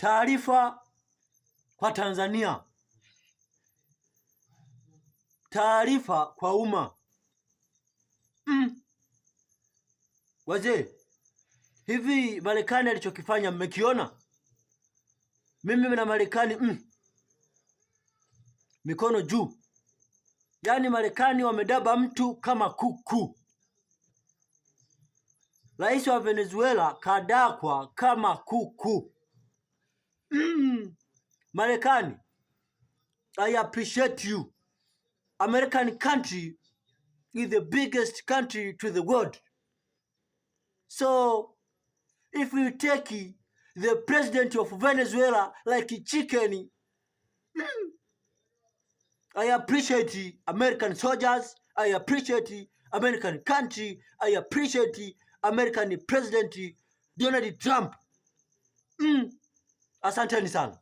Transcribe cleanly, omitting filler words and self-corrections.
Taarifa kwa Tanzania, taarifa kwa umma. Wazee, hivi Marekani alichokifanya mmekiona? Mimi na Marekani mikono juu. Yaani Marekani wamedaba mtu kama kuku. Rais wa Venezuela kadakwa kama kuku. Marekani, I appreciate you. American country is the biggest country to the world. So if you take the president of Venezuela like a chicken, I appreciate American soldiers, I appreciate American country, I appreciate American President Donald Trump. Asanteni sana.